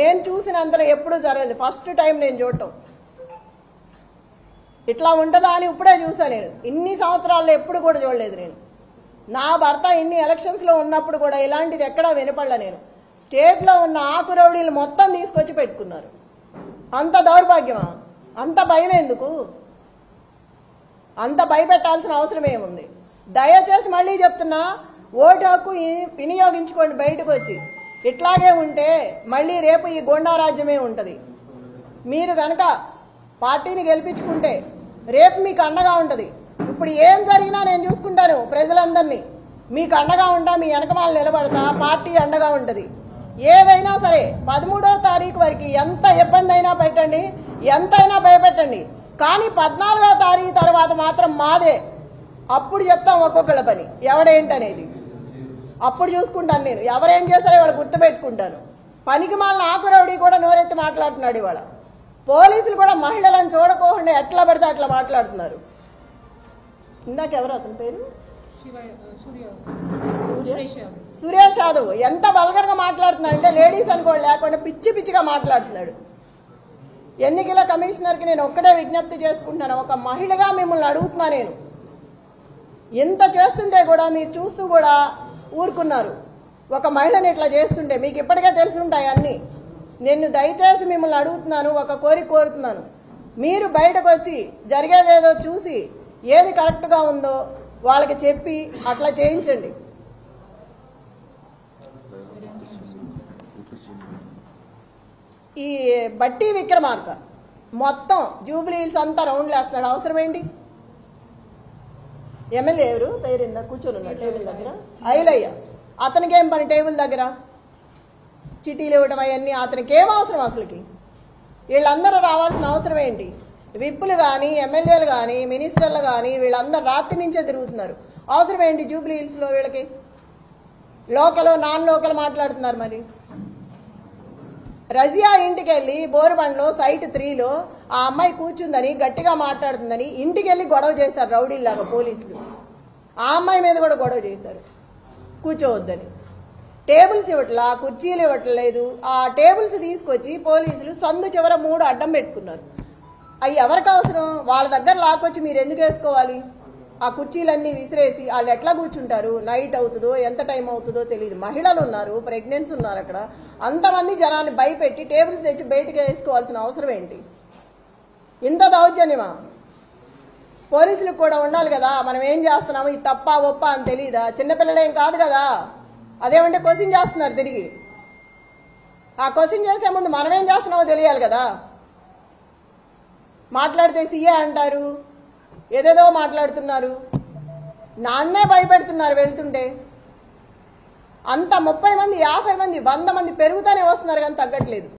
నేను చూసినంతలో ఎప్పుడు జరగలేదు. ఫస్ట్ టైం నేను చూడటం. ఇట్లా ఉంటుందా అని ఇప్పుడే చూసా. నేను ఇన్ని సంవత్సరాల్లో ఎప్పుడు కూడా చూడలేదు. నేను నా భర్త ఇన్ని ఎలక్షన్స్లో ఉన్నప్పుడు కూడా ఇలాంటిది ఎక్కడా వినపడలే. నేను స్టేట్లో ఉన్న ఆకు రౌడీలు మొత్తం తీసుకొచ్చి పెట్టుకున్నారు. అంత దౌర్భాగ్యమా? అంత భయం ఎందుకు? అంత భయపెట్టాల్సిన అవసరం ఏముంది? దయచేసి మళ్ళీ చెప్తున్నా, ఓటు హక్కు వినియోగించుకోండి. బయటకు వచ్చి ఇట్లాగే ఉంటే మళ్ళీ రేపు ఈ గోండా రాజ్యమే ఉంటుంది. మీరు కనుక పార్టీని గెలిపించుకుంటే రేపు మీకు అండగా ఉంటుంది. ఇప్పుడు ఏం జరిగినా నేను చూసుకుంటాను. ప్రజలందరినీ మీకు అండగా ఉంటా, మీ వెనకమాల నిలబడతా, పార్టీ అండగా ఉంటుంది. ఏదైనా సరే 13వ తారీఖు వరకు ఎంత ఇబ్బంది అయినా పెట్టండి, ఎంతైనా భయపెట్టండి. కానీ 14వ తారీఖు తర్వాత మాత్రం మాదే. అప్పుడు చెప్తాం ఒక్కొక్కళ్ళ పని ఎవడేంటనేది. అప్పుడు చూసుకుంటాను. నేను ఎవరేం చేశారో ఇవాళ గుర్తుపెట్టుకుంటాను. పనికి మాలిన ఆకు రౌడీ కూడా నోరెత్తి మాట్లాడుతున్నాడు ఇవాళ. పోలీసులు కూడా మహిళలను చూడకోకుండా ఎట్లా పడితే అట్లా మాట్లాడుతున్నారు. ఇందాక ఎవరు అతని పేరు? సురేష్ యాదవ్. ఎంత వల్గర్గా మాట్లాడుతున్నాడు అంటే లేడీస్ అనుకోండి లేకుండా పిచ్చి పిచ్చిగా మాట్లాడుతున్నాడు. ఎన్నికల కమిషనర్కి నేను ఒక్కడే విజ్ఞప్తి చేసుకుంటున్నాను. ఒక మహిళగా మిమ్మల్ని అడుగుతున్నా. నేను ఎంత చేస్తుంటే కూడా మీరు చూస్తూ కూడా ఊరుకున్నారు. ఒక మహిళని ఇట్లా చేస్తుంటే మీకు ఇప్పటికే తెలుసుంటాయి అన్నీ. నేను దయచేసి మిమ్మల్ని అడుగుతున్నాను, ఒక కోరిక కోరుతున్నాను. మీరు బయటకు వచ్చి జరిగేదేదో చూసి ఏది కరెక్ట్గా ఉందో వాళ్ళకి చెప్పి అట్లా చేయించండి. ఈ బట్టి విక్రమార్క మొత్తం జూబ్లీ హిల్స్ అంతా రౌండ్లు వేస్తున్నాడు. అవసరం ఏంటి? ఎమ్మెల్యే ఎవరు పేరిందా కూర్చొని ఉన్నాడు టేబుల్ దగ్గర? ఐలయ్య. అతనికి ఏం పని టేబుల్ దగ్గర? చిటీలు ఇవ్వడం అవన్నీ అతనికి ఏం అవసరం? అసలుకి వీళ్ళందరూ రావాల్సిన అవసరం ఏంటి? విప్పులు కానీ ఎమ్మెల్యేలు కానీ మినిస్టర్లు కానీ వీళ్ళందరూ రాత్రి నుంచే తిరుగుతున్నారు. అవసరం ఏంటి జూబ్లీ హిల్స్లో వీళ్ళకి? లోకల్ నాన్ లోకల్ మాట్లాడుతున్నారు. మరి రజియా ఇంటికి వెళ్ళి బోరుబండ్లో సైట్ 3లో ఆ అమ్మాయి కూర్చుందని గట్టిగా మాట్లాడుతుందని ఇంటికి వెళ్ళి గొడవ చేశారు రౌడీల్లాగా పోలీసులు. ఆ అమ్మాయి మీద కూడా గొడవ చేశారు కూర్చోవద్దని. టేబుల్స్ ఇవ్వట్లా, కుర్చీలు ఇవ్వట్లేదు. ఆ టేబుల్స్ తీసుకొచ్చి పోలీసులు సందు చివర 3 అడ్డం పెట్టుకున్నారు. అవి ఎవరికి అవసరం? వాళ్ళ దగ్గర లాక్కొచ్చి మీరు ఎందుకు వేసుకోవాలి? ఆ కుర్చీలన్నీ విసిరేసి వాళ్ళు ఎట్లా కూర్చుంటారు? నైట్ అవుతుందో ఎంత టైం అవుతుందో తెలియదు. మహిళలు ఉన్నారు, ప్రెగ్నెన్సీ ఉన్నారు. అక్కడ అంతమంది జనాన్ని భయపెట్టి టేబుల్స్ తెచ్చి బయటకు వేసుకోవాల్సిన అవసరం ఏంటి? ఇంత దౌర్జన్యమా? పోలీసులకు కూడా ఉండాలి కదా. మనం ఏం చేస్తున్నాము, ఇది తప్ప ఒప్ప అని తెలియదా? చిన్నపిల్లలేం కాదు కదా. అదేమంటే క్వశ్చన్ చేస్తున్నారు తిరిగి. ఆ క్వశ్చన్ చేసే ముందు మనం ఏం చేస్తున్నామో తెలియాలి కదా. మాట్లాడితే సీఏ అంటారు, ఏదేదో మాట్లాడుతున్నారు. నాన్నే భయపెడుతున్నారు వెళ్తుంటే. అంత 30 మంది 50 మంది 100 మంది పెరుగుతూనే వస్తున్నారు కానీ తగ్గట్లేదు.